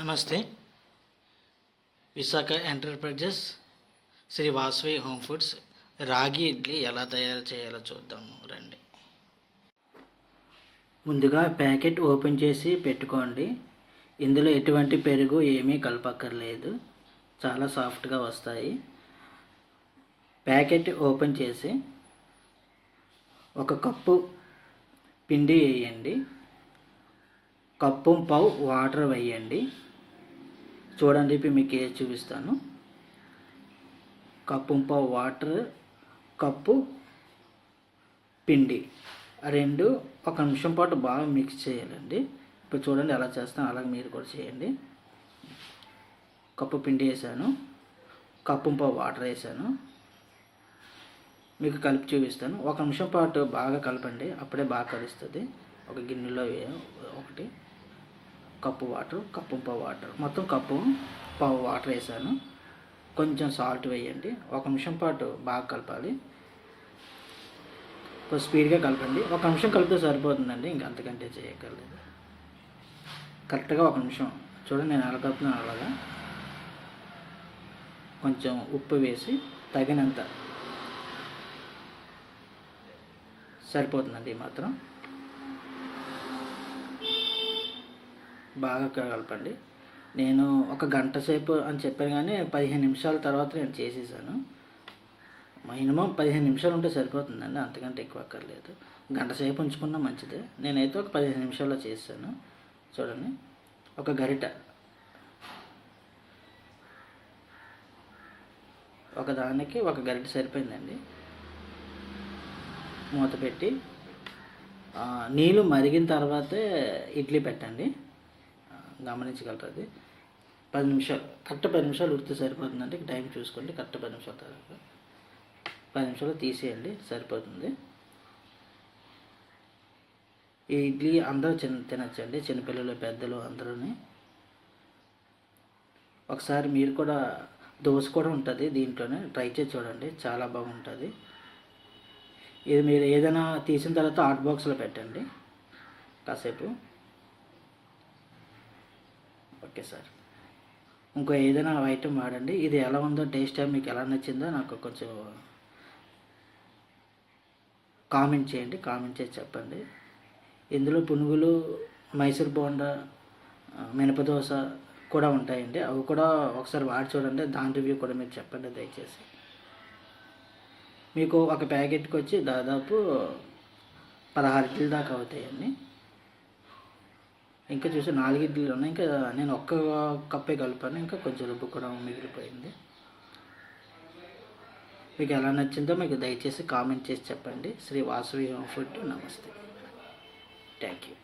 నమస్తే. Visakha enterprises Sri Vasavi home foods ragi idli ఎలా తయారు చేయాలో చూద్దాము రండి. ముందుగా ప్యాకెట్ ఓపెన్ చేసి పెట్టుకోండి. ఇందులో ఎటువంటి పెరుగు ఏమీ కలపక్కర్లేదు, చాలా సాఫ్ట్గా వస్తాయి. ప్యాకెట్ ఓపెన్ చేసి ఒక కప్పు పిండి వేయండి, కప్పు పావు వాటర్ వేయండి. చూడండి, ఇప్పుడు మీకు ఏది చూపిస్తాను. కప్పు పావు వాటర్, కప్పు పిండి, రెండు ఒక నిమిషం పాటు బాగా మిక్స్ చేయాలండి. ఇప్పుడు చూడండి ఎలా చేస్తాను, అలాగే మీరు కూడా చేయండి. కప్పు పిండి వేసాను, కప్పు పావు వాటర్ వేసాను, మీకు కలిపి చూపిస్తాను. ఒక నిమిషం పాటు బాగా కలపండి, అప్పుడే బాగా కలుస్తుంది. ఒక గిన్నెలో ఒకటి కప్పు వాటర్, కప్పు పావు వాటర్, మొత్తం కప్పు పావు వాటర్ వేసాను. కొంచెం సాల్ట్ వేయండి. ఒక నిమిషం పాటు బాగా కలపాలి. కొంచెం స్పీడ్గా కలపండి. ఒక నిమిషం కలిపితే సరిపోతుందండి, ఇంక అంతకంటే చేయగలలేదు. కరెక్ట్గా ఒక నిమిషం. చూడండి నేను ఎలా కలుపుతున్నాను, అలాగా. కొంచెం ఉప్పు వేసి తగినంత సరిపోతుందండి. మాత్రం బాగా కలపండి. నేను ఒక గంట సేపు అని చెప్పాను, కానీ 15 నిమిషాల తర్వాత నేను చేసేసాను. మినిమం 15 నిమిషాలు ఉంటే సరిపోతుందండి, అంతకంటే ఎక్కువ అక్కర్లేదు. గంట సేపు ఉంచుకున్నా మంచిదే. నేనైతే ఒక 15 నిమిషాల్లో చేశాను. చూడండి, ఒక గరిట, ఒకదానికి ఒక గరిట సరిపోయిందండి. మూత పెట్టి నీళ్ళు మరిగిన తర్వాతే ఇడ్లీ పెట్టండి, గమనించగలరు. 10 నిమిషాలు, కరెక్ట్ 10 నిమిషాలు ఉడితే సరిపోతుందండి. టైం చూసుకోండి, కరెక్ట్ 10 నిమిషాల తర్వాత 10 నిమిషాలు తీసేయండి, సరిపోతుంది. ఈ ఇడ్లీ అందరూ తినచ్చండి, చిన్నపిల్లలు పెద్దలు అందరూ. ఒకసారి మీరు కూడా, దోశ కూడా ఉంటుంది దీంట్లోనే, ట్రై చేసి చూడండి, చాలా బాగుంటుంది. ఇది మీరు ఏదైనా తీసిన తర్వాత హాట్ బాక్స్లో పెట్టండి కాసేపు. ఓకే సార్, ఇంకో ఏదైనా ఐటెం వాడండి. ఇది ఎలా ఉందో, టేస్ట్ మీకు ఎలా నచ్చిందో నాకు కొంచెం కామెంట్ చేయండి, కామెంట్ చేసి చెప్పండి. ఇందులో పునుగులు, మైసూర్ బోండా, మినపదోశ కూడా ఉంటాయండి. అవి కూడా ఒకసారి వాడి చూడండి, దాని రివ్యూ కూడా మీరు చెప్పండి దయచేసి. మీకు ఒక ప్యాకెట్కి వచ్చి దాదాపు 16 ఇడ్లీల దాకా అవుతాయండి. ఇంకా చూసి 4 ఇడ్లీలు ఉన్నాయి. ఇంకా నేను ఒక్క కప్పే కలిపాను, ఇంకా కొంచెం రుబ్బు కూడా మిగిలిపోయింది. మీకు ఎలా నచ్చిందో మీకు దయచేసి కామెంట్ చేసి చెప్పండి. Sri Vasavi home food. నమస్తే, థ్యాంక్ యూ.